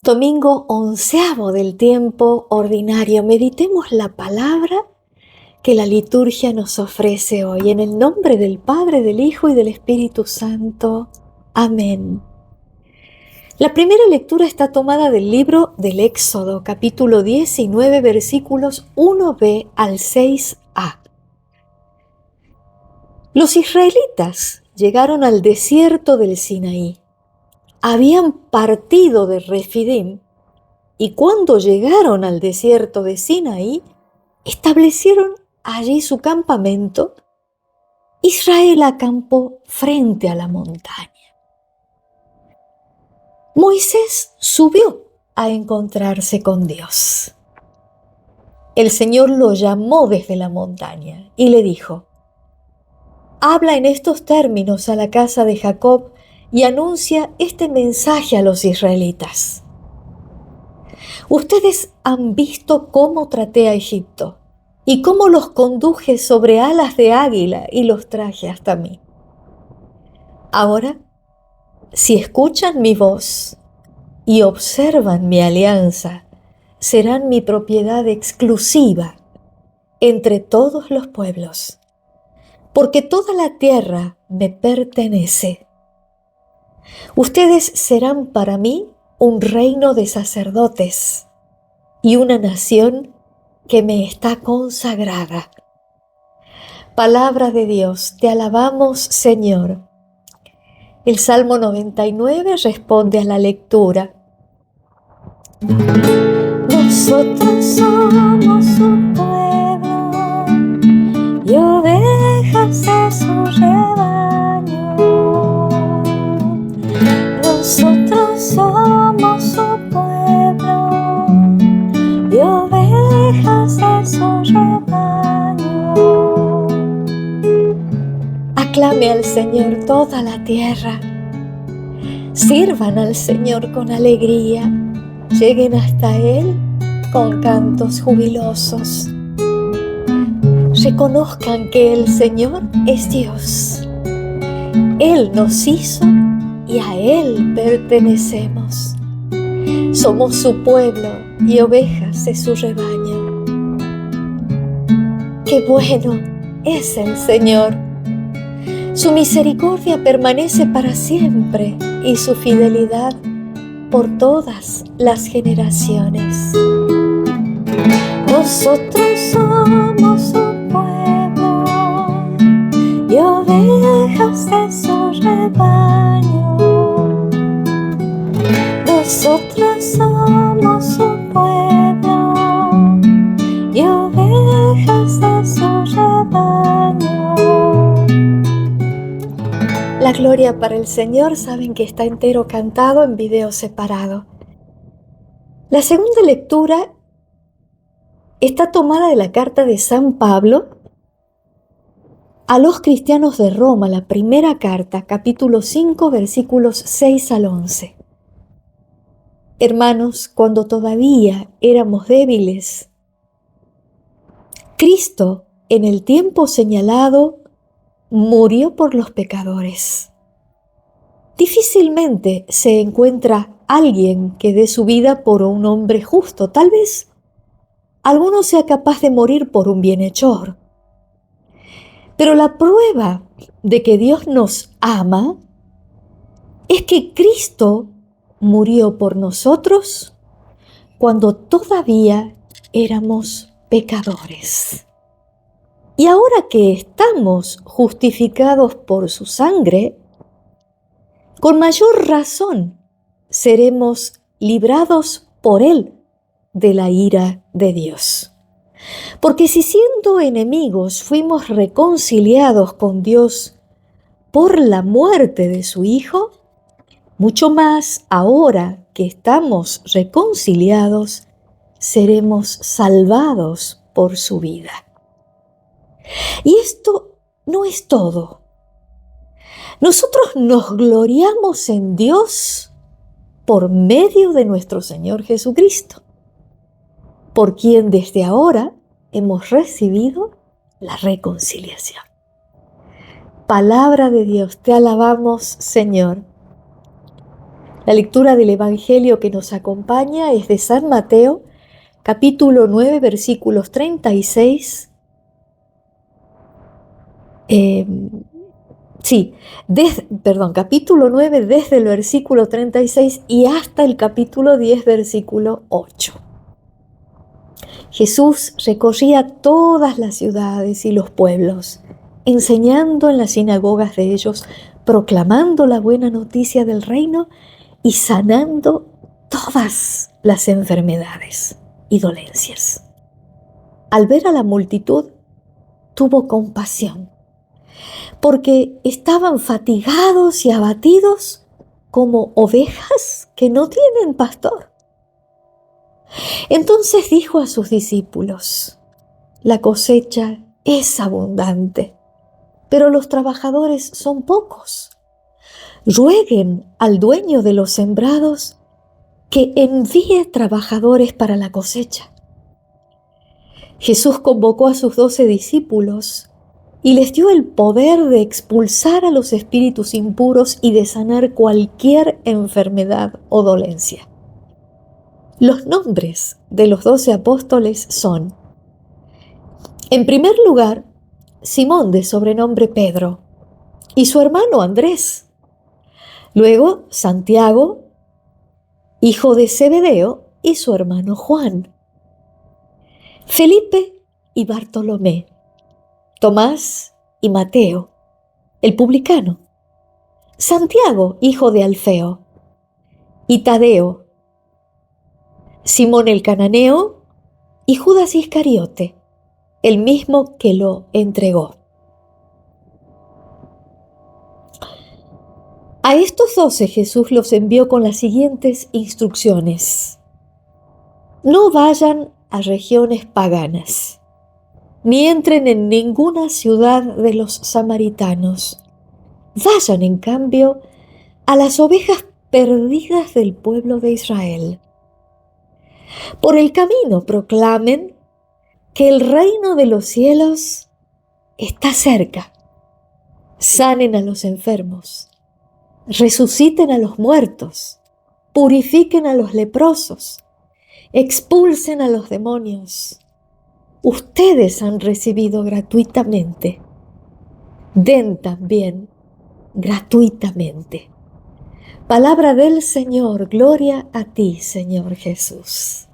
Domingo 11 del tiempo ordinario. Meditemos la palabra que la liturgia nos ofrece hoy. En el nombre del Padre, del Hijo y del Espíritu Santo. Amén. La primera lectura está tomada del libro del Éxodo, capítulo 19, versículos 1b al 6a. Los israelitas llegaron al desierto del Sinaí. Habían partido de Refidim y cuando llegaron al desierto de Sinaí, establecieron allí su campamento. Israel acampó frente a la montaña. Moisés subió a encontrarse con Dios. El Señor lo llamó desde la montaña y le dijo: habla en estos términos a la casa de Jacob y anuncia este mensaje a los israelitas. Ustedes han visto cómo traté a Egipto y cómo los conduje sobre alas de águila y los traje hasta mí. Ahora, si escuchan mi voz y observan mi alianza, serán mi propiedad exclusiva entre todos los pueblos, porque toda la tierra me pertenece. Ustedes serán para mí un reino de sacerdotes y una nación que me está consagrada. Palabra de Dios, te alabamos, Señor. El Salmo 99 responde a la lectura. Nosotros somos su pueblo y ovejas de su rebaño. Nosotros somos su pueblo y ovejas de su rebaño. Aclame al Señor toda la tierra. Sirvan al Señor con alegría. Lleguen hasta Él con cantos jubilosos. Reconozcan que el Señor es Dios. Él nos hizo y a Él pertenecemos. Somos su pueblo y ovejas de su rebaño. ¡Qué bueno es el Señor! Su misericordia permanece para siempre y su fidelidad por todas las generaciones. Nosotros somos su pueblo y ovejas de su rebaño. Nosotros somos su pueblo y ovejas de su rebaño. La gloria para el Señor, saben que está entero cantado en video separado. La segunda lectura está tomada de la carta de San Pablo a los cristianos de Roma, la primera carta, capítulo 5, versículos 6 al 11. Hermanos, cuando todavía éramos débiles, Cristo, en el tiempo señalado, murió por los pecadores. Difícilmente se encuentra alguien que dé su vida por un hombre justo. Tal vez alguno sea capaz de morir por un bienhechor. Pero la prueba de que Dios nos ama es que Cristo murió por nosotros cuando todavía éramos pecadores. Y ahora que estamos justificados por su sangre, con mayor razón seremos librados por Él de la ira de Dios. Porque si siendo enemigos fuimos reconciliados con Dios por la muerte de su Hijo, mucho más ahora que estamos reconciliados, seremos salvados por su vida. Y esto no es todo. Nosotros nos gloriamos en Dios por medio de nuestro Señor Jesucristo, por quien desde ahora hemos recibido la reconciliación. Palabra de Dios, te alabamos, Señor. La lectura del Evangelio que nos acompaña es de San Mateo, capítulo 9, versículos 36. Capítulo 9, desde el versículo 36 y hasta el capítulo 10, versículo 8. Jesús recorría todas las ciudades y los pueblos, enseñando en las sinagogas de ellos, proclamando la buena noticia del reino y sanando todas las enfermedades y dolencias. Al ver a la multitud, tuvo compasión, porque estaban fatigados y abatidos como ovejas que no tienen pastor. Entonces dijo a sus discípulos: la cosecha es abundante, pero los trabajadores son pocos. Rueguen al dueño de los sembrados que envíe trabajadores para la cosecha. Jesús convocó a sus 12 discípulos y les dio el poder de expulsar a los espíritus impuros y de sanar cualquier enfermedad o dolencia. Los nombres de los 12 apóstoles son, en primer lugar, Simón, de sobrenombre Pedro, y su hermano Andrés. Luego, Santiago, hijo de Zebedeo, y su hermano Juan. Felipe y Bartolomé. Tomás y Mateo, el publicano. Santiago, hijo de Alfeo, y Tadeo. Simón el cananeo y Judas Iscariote, el mismo que lo entregó. A estos 12 Jesús los envió con las siguientes instrucciones: no vayan a regiones paganas, ni entren en ninguna ciudad de los samaritanos. Vayan, en cambio, a las ovejas perdidas del pueblo de Israel. Por el camino proclamen que el reino de los cielos está cerca. Sanen a los enfermos, resuciten a los muertos, purifiquen a los leprosos, expulsen a los demonios. Ustedes han recibido gratuitamente, den también gratuitamente. Palabra del Señor, gloria a ti, Señor Jesús.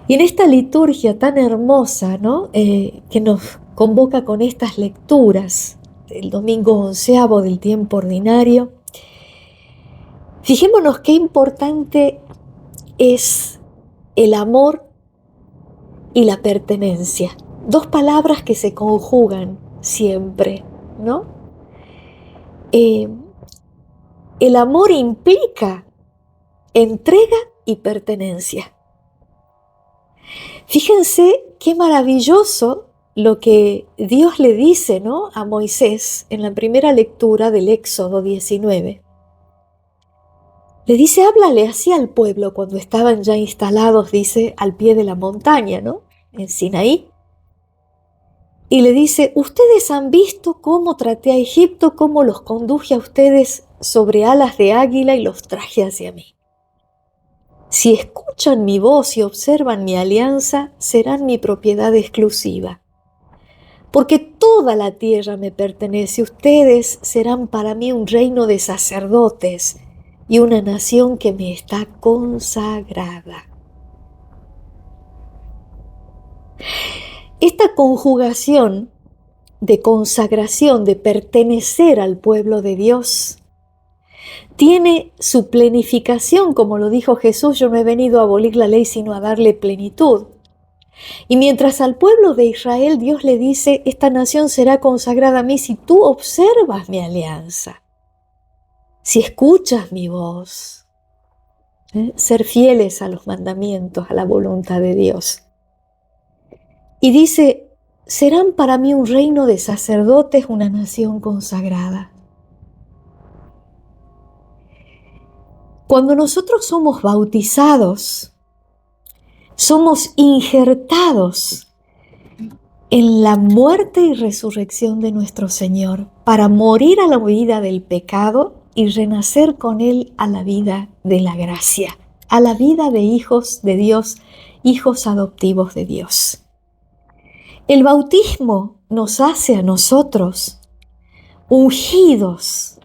Y en esta liturgia tan hermosa, ¿no? Que nos convoca con estas lecturas del domingo 11º del tiempo ordinario, fijémonos qué importante es el amor y la pertenencia. Dos palabras que se conjugan siempre, ¿no? El amor implica entrega y pertenencia. Fíjense qué maravilloso lo que Dios le dice, ¿no?, a Moisés en la primera lectura del Éxodo 19. Le dice, háblale así al pueblo cuando estaban ya instalados, dice, al pie de la montaña, ¿no?, en Sinaí. Y le dice, ustedes han visto cómo traté a Egipto, cómo los conduje a ustedes sobre alas de águila y los traje hacia mí. Si escuchan mi voz y observan mi alianza, serán mi propiedad exclusiva. Porque toda la tierra me pertenece, ustedes serán para mí un reino de sacerdotes y una nación que me está consagrada. Esta conjugación de consagración, de pertenecer al pueblo de Dios, tiene su plenificación, como lo dijo Jesús, yo no he venido a abolir la ley sino a darle plenitud. Y mientras al pueblo de Israel Dios le dice, esta nación será consagrada a mí si tú observas mi alianza, si escuchas mi voz, ser fieles a los mandamientos, a la voluntad de Dios. Y dice, serán para mí un reino de sacerdotes, una nación consagrada. Cuando nosotros somos bautizados, somos injertados en la muerte y resurrección de nuestro Señor para morir a la huida del pecado y renacer con Él a la vida de la gracia, a la vida de hijos de Dios, hijos adoptivos de Dios. El bautismo nos hace a nosotros ungidos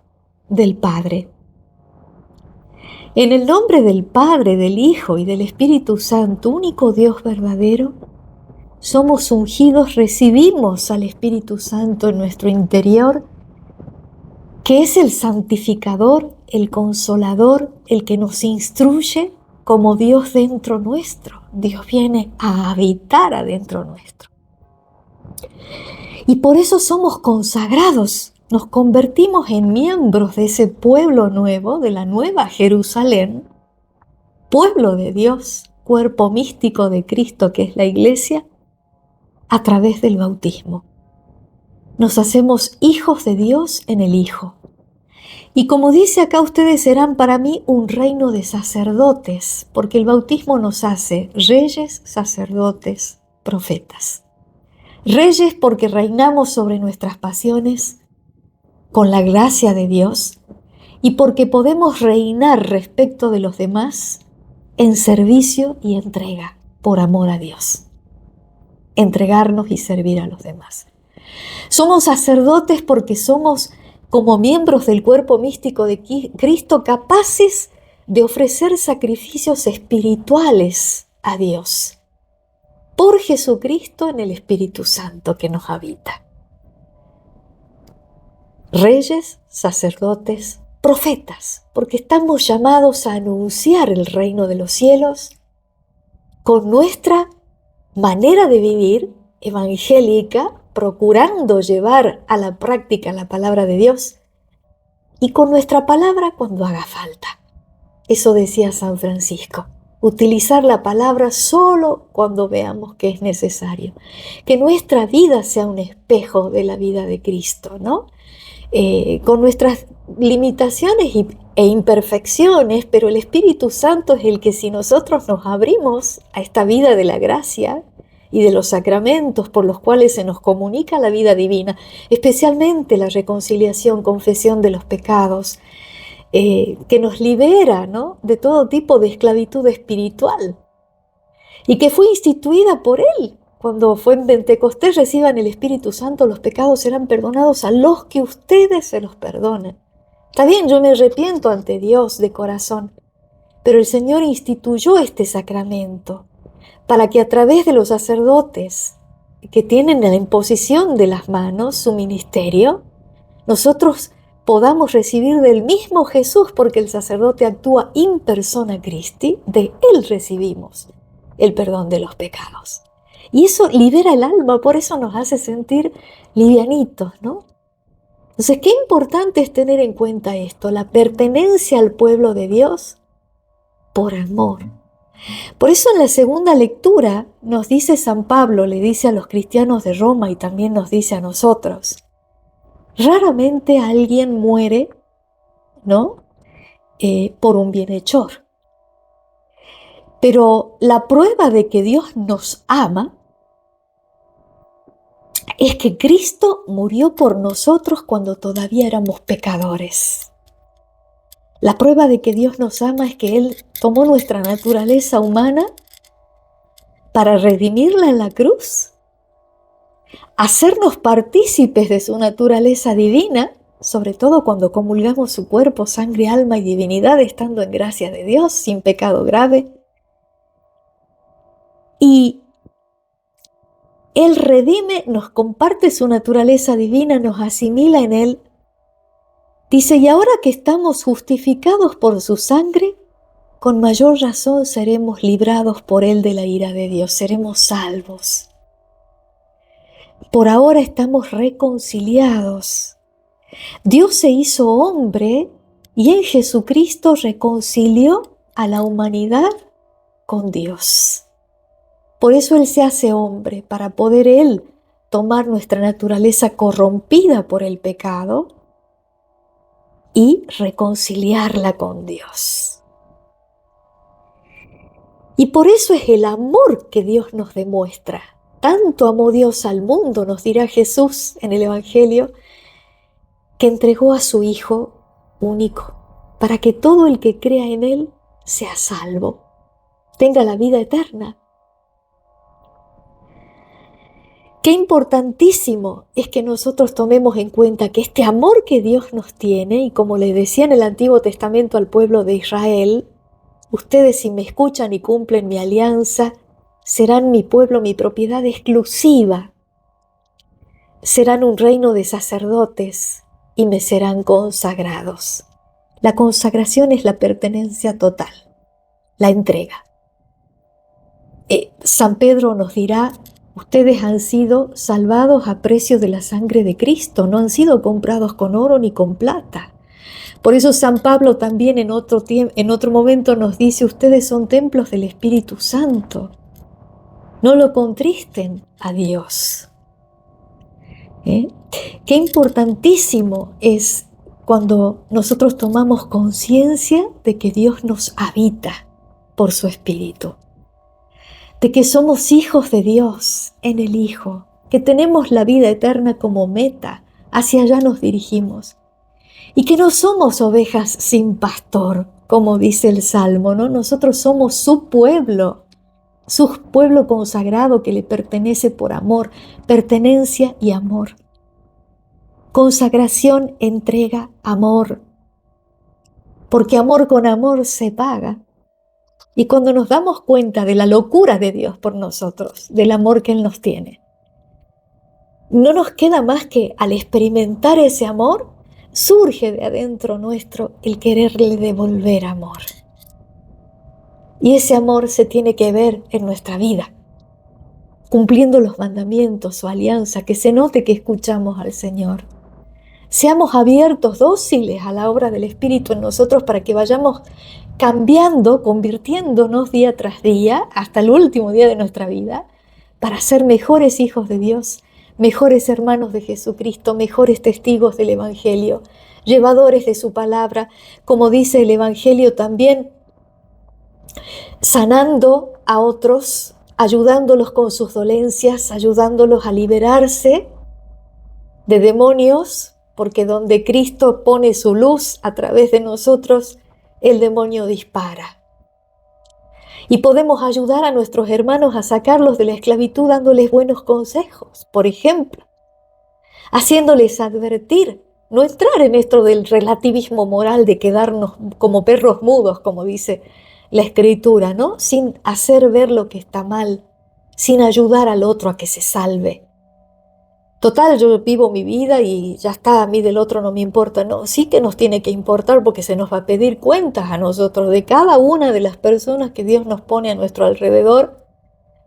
del Padre. En el nombre del Padre, del Hijo y del Espíritu Santo, único Dios verdadero, somos ungidos, recibimos al Espíritu Santo en nuestro interior, que es el santificador, el consolador, el que nos instruye como Dios dentro nuestro. Dios viene a habitar adentro nuestro. Y por eso somos consagrados, nos convertimos en miembros de ese pueblo nuevo, de la nueva Jerusalén, pueblo de Dios, cuerpo místico de Cristo que es la Iglesia, a través del bautismo. Nos hacemos hijos de Dios en el Hijo. Y como dice acá, ustedes serán para mí un reino de sacerdotes, porque el bautismo nos hace reyes, sacerdotes, profetas. Reyes porque reinamos sobre nuestras pasiones con la gracia de Dios y porque podemos reinar respecto de los demás en servicio y entrega por amor a Dios. Entregarnos y servir a los demás. Somos sacerdotes porque somos, como miembros del cuerpo místico de Cristo, capaces de ofrecer sacrificios espirituales a Dios por Jesucristo en el Espíritu Santo que nos habita. Reyes, sacerdotes, profetas, porque estamos llamados a anunciar el reino de los cielos con nuestra manera de vivir evangélica, procurando llevar a la práctica la palabra de Dios y con nuestra palabra cuando haga falta. Eso decía San Francisco, utilizar la palabra solo cuando veamos que es necesario. Que nuestra vida sea un espejo de la vida de Cristo, ¿no? Con nuestras limitaciones e imperfecciones, pero el Espíritu Santo es el que, si nosotros nos abrimos a esta vida de la gracia y de los sacramentos por los cuales se nos comunica la vida divina, especialmente la reconciliación, confesión de los pecados, que nos libera, ¿no?, de todo tipo de esclavitud espiritual y que fue instituida por Él. Cuando fue en Pentecostés, reciban el Espíritu Santo, los pecados serán perdonados a los que ustedes se los perdonen. Está bien, yo me arrepiento ante Dios de corazón, pero el Señor instituyó este sacramento para que a través de los sacerdotes que tienen la imposición de las manos su ministerio, nosotros podamos recibir del mismo Jesús, porque el sacerdote actúa in persona Christi, de Él recibimos el perdón de los pecados. Y eso libera el alma, por eso nos hace sentir livianitos, ¿no? Entonces, qué importante es tener en cuenta esto, la pertenencia al pueblo de Dios por amor. Por eso en la segunda lectura nos dice San Pablo, le dice a los cristianos de Roma y también nos dice a nosotros, raramente alguien muere, ¿no?, por un bienhechor. Pero la prueba de que Dios nos ama es que Cristo murió por nosotros cuando todavía éramos pecadores. La prueba de que Dios nos ama es que Él tomó nuestra naturaleza humana para redimirla en la cruz, hacernos partícipes de su naturaleza divina, sobre todo cuando comulgamos su cuerpo, sangre, alma y divinidad, estando en gracia de Dios, sin pecado grave. Y Él redime, nos comparte su naturaleza divina, nos asimila en Él. Dice, y ahora que estamos justificados por su sangre, con mayor razón seremos librados por Él de la ira de Dios, seremos salvos. Por ahora estamos reconciliados. Dios se hizo hombre y en Jesucristo reconcilió a la humanidad con Dios. Por eso Él se hace hombre, para poder Él tomar nuestra naturaleza corrompida por el pecado y reconciliarla con Dios. Y por eso es el amor que Dios nos demuestra. Tanto amó Dios al mundo, nos dirá Jesús en el Evangelio, que entregó a su Hijo único, para que todo el que crea en Él sea salvo, tenga la vida eterna. Qué importantísimo es que nosotros tomemos en cuenta que este amor que Dios nos tiene, y como le decía en el Antiguo Testamento al pueblo de Israel, ustedes si me escuchan y cumplen mi alianza, serán mi pueblo, mi propiedad exclusiva, serán un reino de sacerdotes y me serán consagrados. La consagración es la pertenencia total, la entrega. San Pedro nos dirá: ustedes han sido salvados a precio de la sangre de Cristo, no han sido comprados con oro ni con plata. Por eso San Pablo también en otro momento nos dice: ustedes son templos del Espíritu Santo. No lo contristen a Dios. Qué importantísimo es cuando nosotros tomamos conciencia de que Dios nos habita por su Espíritu, de que somos hijos de Dios en el Hijo, que tenemos la vida eterna como meta, hacia allá nos dirigimos, y que no somos ovejas sin pastor, como dice el Salmo, ¿no? Nosotros somos su pueblo consagrado que le pertenece por amor, pertenencia y amor. Consagración, entrega, amor, porque amor con amor se paga. Y cuando nos damos cuenta de la locura de Dios por nosotros, del amor que Él nos tiene, no nos queda más que, al experimentar ese amor, surge de adentro nuestro el quererle devolver amor. Y ese amor se tiene que ver en nuestra vida, cumpliendo los mandamientos, su alianza, que se note que escuchamos al Señor. Seamos abiertos, dóciles a la obra del Espíritu en nosotros para que vayamos cambiando, convirtiéndonos día tras día, hasta el último día de nuestra vida, para ser mejores hijos de Dios, mejores hermanos de Jesucristo, mejores testigos del Evangelio, llevadores de su palabra, como dice el Evangelio también, sanando a otros, ayudándolos con sus dolencias, ayudándolos a liberarse de demonios, porque donde Cristo pone su luz a través de nosotros, el demonio dispara. Y podemos ayudar a nuestros hermanos a sacarlos de la esclavitud dándoles buenos consejos, por ejemplo, haciéndoles advertir, no entrar en esto del relativismo moral de quedarnos como perros mudos, como dice la Escritura, ¿no? Sin hacer ver lo que está mal, sin ayudar al otro a que se salve. Total, yo vivo mi vida y ya está, a mí del otro no me importa. No, sí que nos tiene que importar porque se nos va a pedir cuentas a nosotros de cada una de las personas que Dios nos pone a nuestro alrededor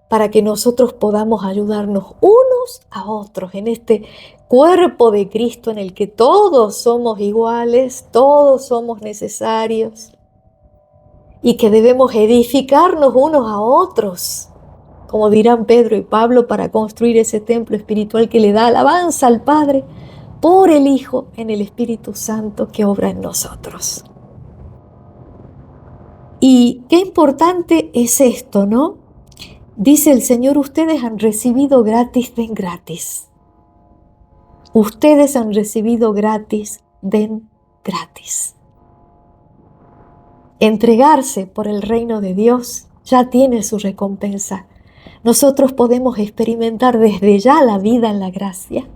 para que nosotros podamos ayudarnos unos a otros en este cuerpo de Cristo en el que todos somos iguales, todos somos necesarios y que debemos edificarnos unos a otros, como dirán Pedro y Pablo, para construir ese templo espiritual que le da alabanza al Padre por el Hijo en el Espíritu Santo que obra en nosotros. Y qué importante es esto, ¿no? Dice el Señor: ustedes han recibido gratis, den gratis. Ustedes han recibido gratis, den gratis. Entregarse por el reino de Dios ya tiene su recompensa. Nosotros podemos experimentar desde ya la vida en la gracia,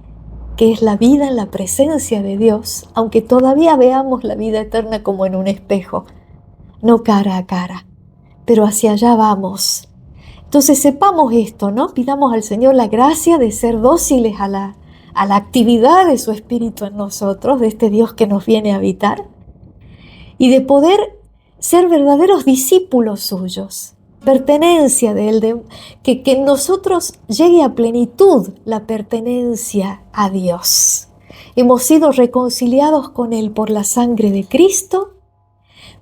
que es la vida en la presencia de Dios, aunque todavía veamos la vida eterna como en un espejo, no cara a cara, pero hacia allá vamos. Entonces sepamos esto, ¿no? Pidamos al Señor la gracia de ser dóciles a la actividad de su Espíritu en nosotros, de este Dios que nos viene a habitar, y de poder ser verdaderos discípulos suyos, pertenencia de Él, que en nosotros llegue a plenitud la pertenencia a Dios. Hemos sido reconciliados con Él por la sangre de Cristo,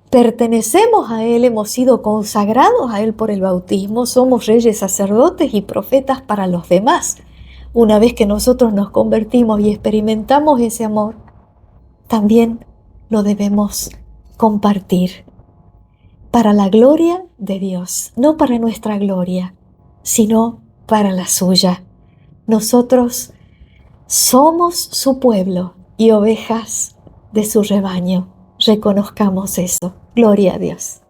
pertenecemos a Él, hemos sido consagrados a Él por el bautismo, somos reyes, sacerdotes y profetas para los demás. Una vez que nosotros nos convertimos y experimentamos ese amor, también lo debemos compartir para la gloria de Dios, no para nuestra gloria, sino para la suya. Nosotros somos su pueblo y ovejas de su rebaño. reconozcamos eso. Gloria a Dios.